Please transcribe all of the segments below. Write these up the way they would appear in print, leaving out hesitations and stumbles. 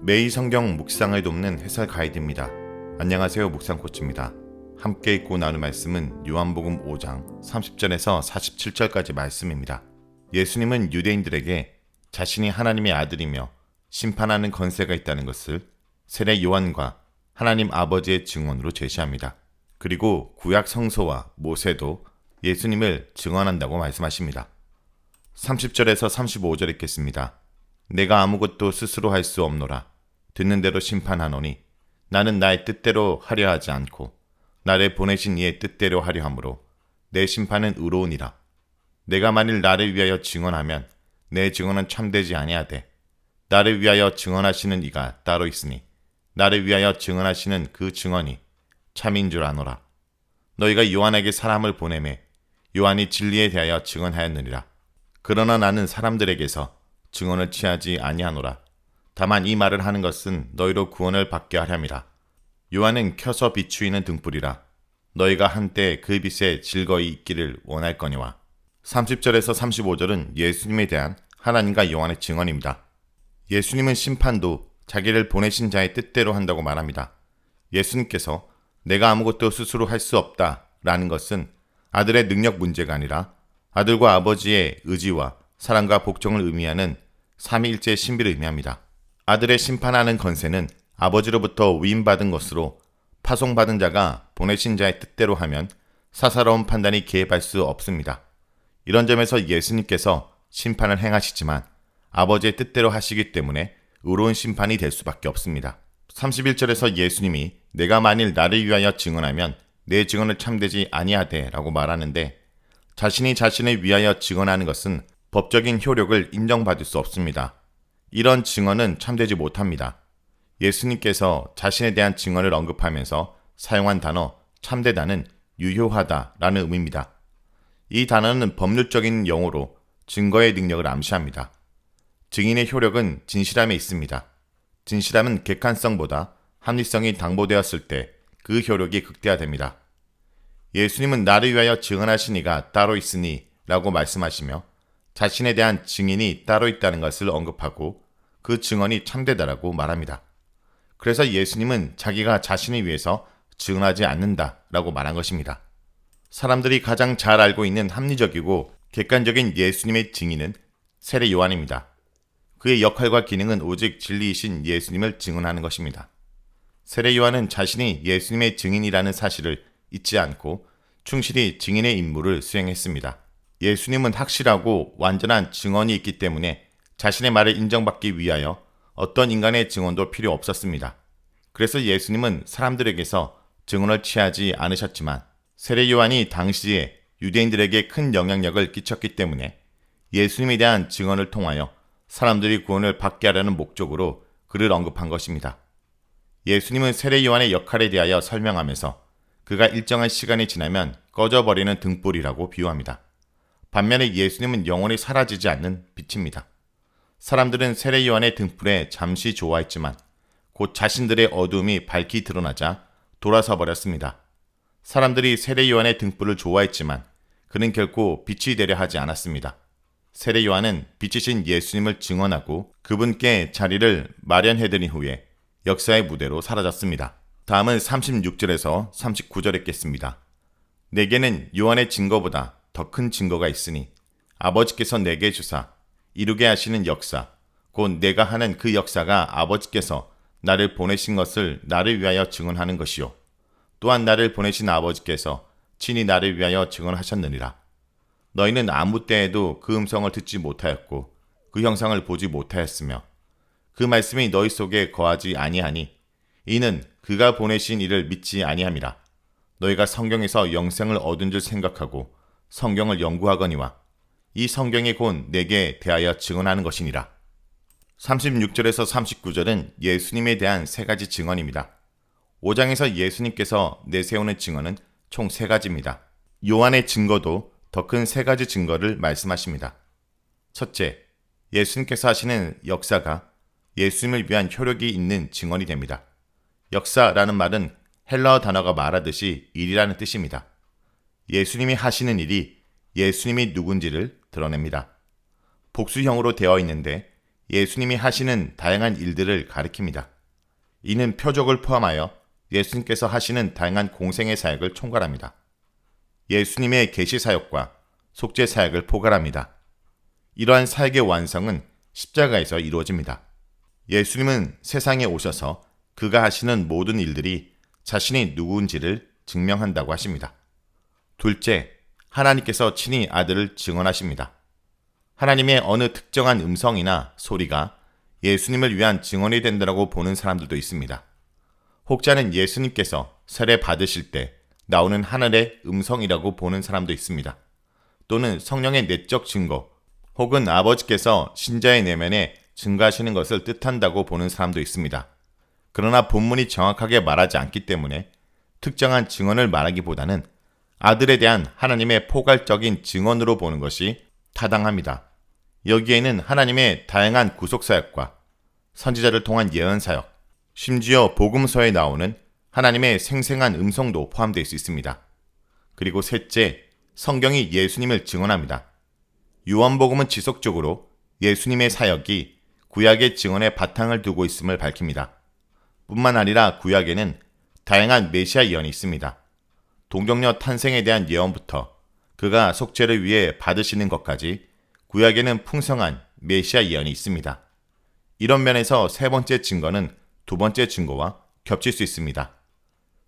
매일 성경 묵상을 돕는 해설 가이드입니다. 안녕하세요, 묵상코치입니다. 함께 읽고 나눌 말씀은 요한복음 5장 30절에서 47절까지 말씀입니다. 예수님은 유대인들에게 자신이 하나님의 아들이며 심판하는 권세가 있다는 것을 세례 요한과 하나님 아버지의 증언으로 제시합니다. 그리고 구약 성서와 모세도 예수님을 증언한다고 말씀하십니다. 30절에서 35절 읽겠습니다. 내가 아무것도 스스로 할 수 없노라. 듣는 대로 심판하노니 나는 나의 뜻대로 하려 하지 않고 나를 보내신 이의 뜻대로 하려 함으로 내 심판은 의로우니라. 내가 만일 나를 위하여 증언하면 내 증언은 참되지 아니하되 나를 위하여 증언하시는 이가 따로 있으니 나를 위하여 증언하시는 그 증언이 참인 줄 아노라. 너희가 요한에게 사람을 보내매 요한이 진리에 대하여 증언하였느니라. 그러나 나는 사람들에게서 증언을 취하지 아니하노라. 다만 이 말을 하는 것은 너희로 구원을 받게 하렴이라. 요한은 켜서 비추이는 등불이라. 너희가 한때 그 빛에 즐거이 있기를 원할거니와. 30절에서 35절은 예수님에 대한 하나님과 요한의 증언입니다. 예수님은 심판도 자기를 보내신 자의 뜻대로 한다고 말합니다. 예수님께서 내가 아무것도 스스로 할 수 없다 라는 것은 아들의 능력 문제가 아니라 아들과 아버지의 의지와 사랑과 복종을 의미하는 삼위일체의 신비를 의미합니다. 아들의 심판하는 권세는 아버지로부터 위임받은 것으로 파송받은 자가 보내신 자의 뜻대로 하면 사사로운 판단이 개입할 수 없습니다. 이런 점에서 예수님께서 심판을 행하시지만 아버지의 뜻대로 하시기 때문에 의로운 심판이 될 수밖에 없습니다. 31절에서 예수님이 내가 만일 나를 위하여 증언하면 내 증언을 참되지 아니하되 라고 말하는데 자신이 자신을 위하여 증언하는 것은 법적인 효력을 인정받을 수 없습니다. 이런 증언은 참되지 못합니다. 예수님께서 자신에 대한 증언을 언급하면서 사용한 단어 참되다는 유효하다 라는 의미입니다. 이 단어는 법률적인 용어로 증거의 능력을 암시합니다. 증인의 효력은 진실함에 있습니다. 진실함은 객관성보다 합리성이 당보되었을 때 그 효력이 극대화됩니다. 예수님은 나를 위하여 증언하신 이가 따로 있으니 라고 말씀하시며 자신에 대한 증인이 따로 있다는 것을 언급하고 그 증언이 참되다라고 말합니다. 그래서 예수님은 자기가 자신을 위해서 증언하지 않는다 라고 말한 것입니다. 사람들이 가장 잘 알고 있는 합리적이고 객관적인 예수님의 증인은 세례 요한입니다. 그의 역할과 기능은 오직 진리이신 예수님을 증언하는 것입니다. 세례 요한은 자신이 예수님의 증인이라는 사실을 잊지 않고 충실히 증인의 임무를 수행했습니다. 예수님은 확실하고 완전한 증언이 있기 때문에 자신의 말을 인정받기 위하여 어떤 인간의 증언도 필요 없었습니다. 그래서 예수님은 사람들에게서 증언을 취하지 않으셨지만 세례 요한이 당시에 유대인들에게 큰 영향력을 끼쳤기 때문에 예수님에 대한 증언을 통하여 사람들이 구원을 받게 하려는 목적으로 그를 언급한 것입니다. 예수님은 세례 요한의 역할에 대하여 설명하면서 그가 일정한 시간이 지나면 꺼져버리는 등불이라고 비유합니다. 반면에 예수님은 영원히 사라지지 않는 빛입니다. 사람들은 세례 요한의 등불에 잠시 좋아했지만 곧 자신들의 어두움이 밝히 드러나자 돌아서 버렸습니다. 사람들이 세례 요한의 등불을 좋아했지만 그는 결코 빛이 되려 하지 않았습니다. 세례 요한은 빛이신 예수님을 증언하고 그분께 자리를 마련해드린 후에 역사의 무대로 사라졌습니다. 다음은 36절에서 39절 읽겠습니다. 내게는 요한의 증거보다 더 큰 증거가 있으니 아버지께서 내게 주사 이루게 하시는 역사 곧 내가 하는 그 역사가 아버지께서 나를 보내신 것을 나를 위하여 증언하는 것이요 또한 나를 보내신 아버지께서 친히 나를 위하여 증언하셨느니라. 너희는 아무 때에도 그 음성을 듣지 못하였고 그 형상을 보지 못하였으며 그 말씀이 너희 속에 거하지 아니하니 이는 그가 보내신 이를 믿지 아니함이라. 너희가 성경에서 영생을 얻은 줄 생각하고 성경을 연구하거니와 이 성경이 곧 내게 대하여 증언하는 것이니라. 36절에서 39절은 예수님에 대한 세 가지 증언입니다. 5장에서 예수님께서 내세우는 증언은 총 3가지입니다. 요한의 증거도 더 큰 3가지 증거를 말씀하십니다. 첫째, 예수님께서 하시는 역사가 예수님을 위한 효력이 있는 증언이 됩니다. 역사라는 말은 헬라어 단어가 말하듯이 일이라는 뜻입니다. 예수님이 하시는 일이 예수님이 누군지를 드러냅니다. 복수형으로 되어 있는데 예수님이 하시는 다양한 일들을 가리킵니다. 이는 표적을 포함하여 예수님께서 하시는 다양한 공생의 사역을 총괄합니다. 예수님의 계시 사역과 속죄 사역을 포괄합니다. 이러한 사역의 완성은 십자가에서 이루어집니다. 예수님은 세상에 오셔서 그가 하시는 모든 일들이 자신이 누구인지를 증명한다고 하십니다. 둘째, 하나님께서 친히 아들을 증언하십니다. 하나님의 어느 특정한 음성이나 소리가 예수님을 위한 증언이 된다고 보는 사람들도 있습니다. 혹자는 예수님께서 세례 받으실 때 나오는 하늘의 음성이라고 보는 사람도 있습니다. 또는 성령의 내적 증거, 혹은 아버지께서 신자의 내면에 증거하시는 것을 뜻한다고 보는 사람도 있습니다. 그러나 본문이 정확하게 말하지 않기 때문에 특정한 증언을 말하기보다는 아들에 대한 하나님의 포괄적인 증언으로 보는 것이 타당합니다. 여기에는 하나님의 다양한 구속사역과 선지자를 통한 예언사역, 심지어 복음서에 나오는 하나님의 생생한 음성도 포함되어 있습니다. 그리고 셋째, 성경이 예수님을 증언합니다. 요한복음은 지속적으로 예수님의 사역이 구약의 증언에 바탕을 두고 있음을 밝힙니다. 뿐만 아니라 구약에는 다양한 메시아 예언이 있습니다. 동정녀 탄생에 대한 예언부터 그가 속죄를 위해 받으시는 것까지 구약에는 풍성한 메시아 예언이 있습니다. 이런 면에서 세 번째 증거는 두 번째 증거와 겹칠 수 있습니다.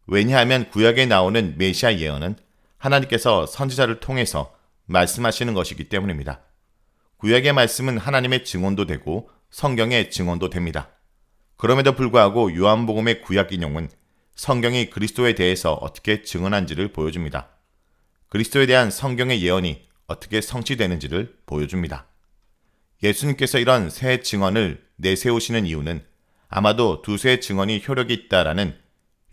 왜냐하면 구약에 나오는 메시아 예언은 하나님께서 선지자를 통해서 말씀하시는 것이기 때문입니다. 구약의 말씀은 하나님의 증언도 되고 성경의 증언도 됩니다. 그럼에도 불구하고 요한복음의 구약 인용은 성경이 그리스도에 대해서 어떻게 증언한지를 보여줍니다. 그리스도에 대한 성경의 예언이 어떻게 성취되는지를 보여줍니다. 예수님께서 이런 세 증언을 내세우시는 이유는 아마도 두세 증언이 효력이 있다라는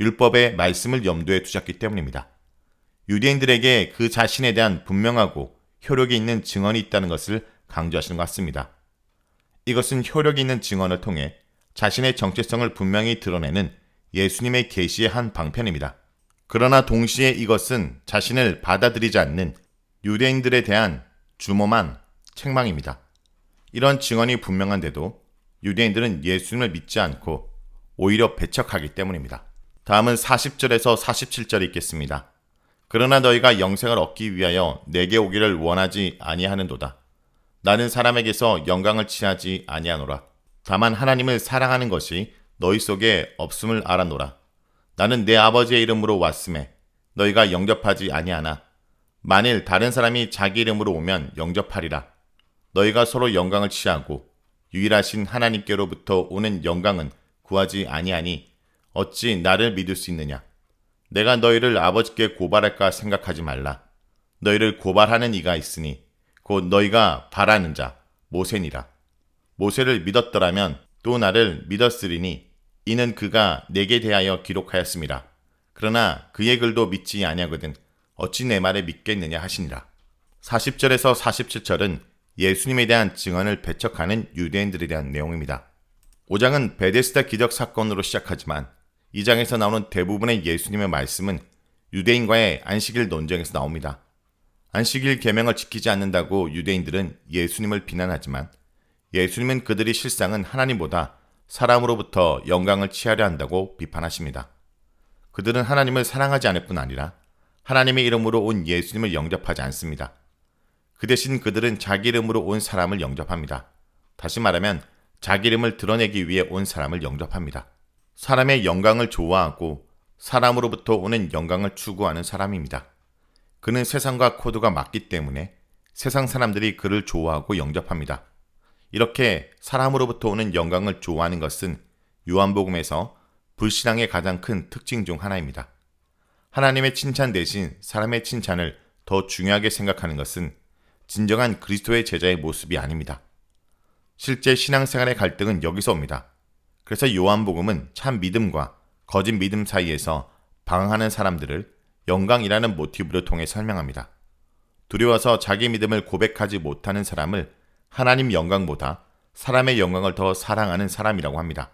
율법의 말씀을 염두에 두셨기 때문입니다. 유대인들에게 그 자신에 대한 분명하고 효력이 있는 증언이 있다는 것을 강조하시는 것 같습니다. 이것은 효력이 있는 증언을 통해 자신의 정체성을 분명히 드러내는 예수님의 계시의 한 방편입니다. 그러나 동시에 이것은 자신을 받아들이지 않는 유대인들에 대한 주모만 책망입니다. 이런 증언이 분명한데도 유대인들은 예수님을 믿지 않고 오히려 배척하기 때문입니다. 다음은 40절에서 47절이 있겠습니다. 그러나 너희가 영생을 얻기 위하여 내게 오기를 원하지 아니하는도다. 나는 사람에게서 영광을 취하지 아니하노라. 다만 하나님을 사랑하는 것이 너희 속에 없음을 알아노라. 나는 내 아버지의 이름으로 왔음에 너희가 영접하지 아니하나 만일 다른 사람이 자기 이름으로 오면 영접하리라. 너희가 서로 영광을 취하고 유일하신 하나님께로부터 오는 영광은 구하지 아니하니 어찌 나를 믿을 수 있느냐. 내가 너희를 아버지께 고발할까 생각하지 말라. 너희를 고발하는 이가 있으니 곧 너희가 바라는 자 모세니라. 모세를 믿었더라면 또 나를 믿었으리니 이는 그가 내게 대하여 기록하였습니다. 그러나 그의 글도 믿지 아니하거든 어찌 내 말을 믿겠느냐 하시니라. 40절에서 47절은 예수님에 대한 증언을 배척하는 유대인들에 대한 내용입니다. 5장은 베데스다 기적 사건으로 시작하지만 2장에서 나오는 대부분의 예수님의 말씀은 유대인과의 안식일 논쟁에서 나옵니다. 안식일 계명을 지키지 않는다고 유대인들은 예수님을 비난하지만 예수님은 그들이 실상은 하나님보다 사람으로부터 영광을 취하려 한다고 비판하십니다. 그들은 하나님을 사랑하지 않을 뿐 아니라 하나님의 이름으로 온 예수님을 영접하지 않습니다. 그 대신 그들은 자기 이름으로 온 사람을 영접합니다. 다시 말하면 자기 이름을 드러내기 위해 온 사람을 영접합니다. 사람의 영광을 좋아하고 사람으로부터 오는 영광을 추구하는 사람입니다. 그는 세상과 코드가 맞기 때문에 세상 사람들이 그를 좋아하고 영접합니다. 이렇게 사람으로부터 오는 영광을 좋아하는 것은 요한복음에서 불신앙의 가장 큰 특징 중 하나입니다. 하나님의 칭찬 대신 사람의 칭찬을 더 중요하게 생각하는 것은 진정한 그리스도의 제자의 모습이 아닙니다. 실제 신앙생활의 갈등은 여기서 옵니다. 그래서 요한복음은 참 믿음과 거짓 믿음 사이에서 방황하는 사람들을 영광이라는 모티브를 통해 설명합니다. 두려워서 자기 믿음을 고백하지 못하는 사람을 하나님 영광보다 사람의 영광을 더 사랑하는 사람이라고 합니다.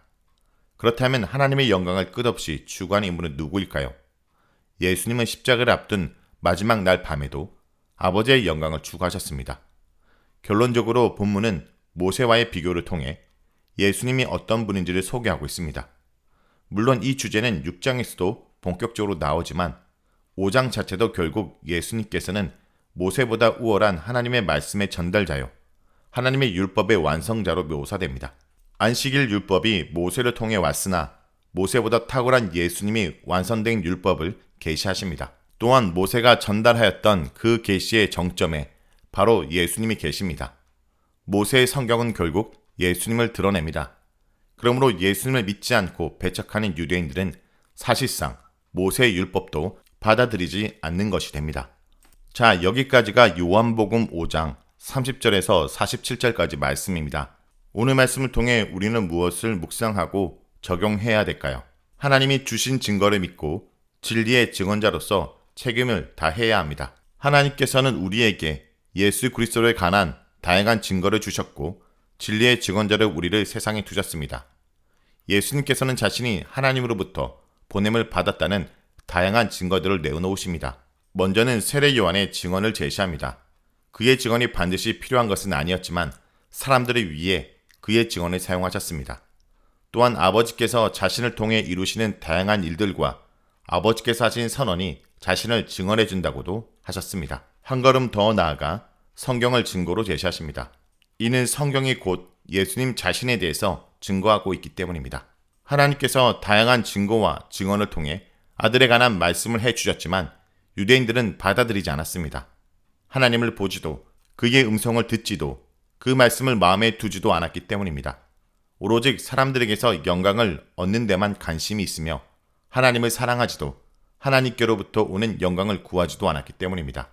그렇다면 하나님의 영광을 끝없이 추구하는 인물은 누구일까요? 예수님은 십자가를 앞둔 마지막 날 밤에도 아버지의 영광을 추구하셨습니다. 결론적으로 본문은 모세와의 비교를 통해 예수님이 어떤 분인지를 소개하고 있습니다. 물론 이 주제는 6장에서도 본격적으로 나오지만 5장 자체도 결국 예수님께서는 모세보다 우월한 하나님의 말씀의 전달자요, 하나님의 율법의 완성자로 묘사됩니다. 안식일 율법이 모세를 통해 왔으나 모세보다 탁월한 예수님이 완성된 율법을 계시하십니다. 또한 모세가 전달하였던 그 계시의 정점에 바로 예수님이 계십니다. 모세의 성경은 결국 예수님을 드러냅니다. 그러므로 예수님을 믿지 않고 배척하는 유대인들은 사실상 모세의 율법도 받아들이지 않는 것이 됩니다. 자, 여기까지가 요한복음 5장 30절에서 47절까지 말씀입니다. 오늘 말씀을 통해 우리는 무엇을 묵상하고 적용해야 될까요? 하나님이 주신 증거를 믿고 진리의 증언자로서 책임을 다해야 합니다. 하나님께서는 우리에게 예수 그리스도에 관한 다양한 증거를 주셨고 진리의 증언자를 우리를 세상에 두셨습니다. 예수님께서는 자신이 하나님으로부터 보냄을 받았다는 다양한 증거들을 내어놓으십니다. 먼저는 세례 요한의 증언을 제시합니다. 그의 증언이 반드시 필요한 것은 아니었지만 사람들을 위해 그의 증언을 사용하셨습니다. 또한 아버지께서 자신을 통해 이루시는 다양한 일들과 아버지께서 하신 선언이 자신을 증언해 준다고도 하셨습니다. 한 걸음 더 나아가 성경을 증거로 제시하십니다. 이는 성경이 곧 예수님 자신에 대해서 증거하고 있기 때문입니다. 하나님께서 다양한 증거와 증언을 통해 아들에 관한 말씀을 해주셨지만 유대인들은 받아들이지 않았습니다. 하나님을 보지도 그의 음성을 듣지도 그 말씀을 마음에 두지도 않았기 때문입니다. 오로지 사람들에게서 영광을 얻는 데만 관심이 있으며 하나님을 사랑하지도 하나님께로부터 오는 영광을 구하지도 않았기 때문입니다.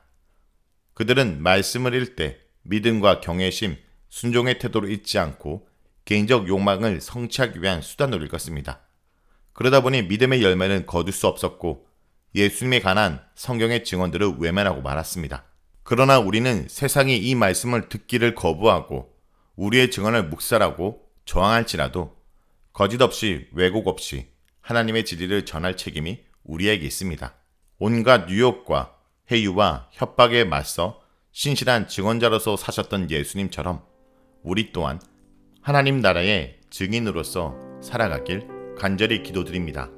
그들은 말씀을 읽을 때 믿음과 경외심, 순종의 태도를 잊지 않고 개인적 욕망을 성취하기 위한 수단으로 읽었습니다. 그러다 보니 믿음의 열매는 거둘 수 없었고 예수님에 관한 성경의 증언들을 외면하고 말았습니다. 그러나 우리는 세상이 이 말씀을 듣기를 거부하고 우리의 증언을 묵살하고 저항할지라도 거짓 없이 왜곡 없이 하나님의 진리를 전할 책임이 우리에게 있습니다. 온갖 유혹과 회유와 협박에 맞서 신실한 증언자로서 사셨던 예수님처럼 우리 또한 하나님 나라의 증인으로서 살아가길 간절히 기도드립니다.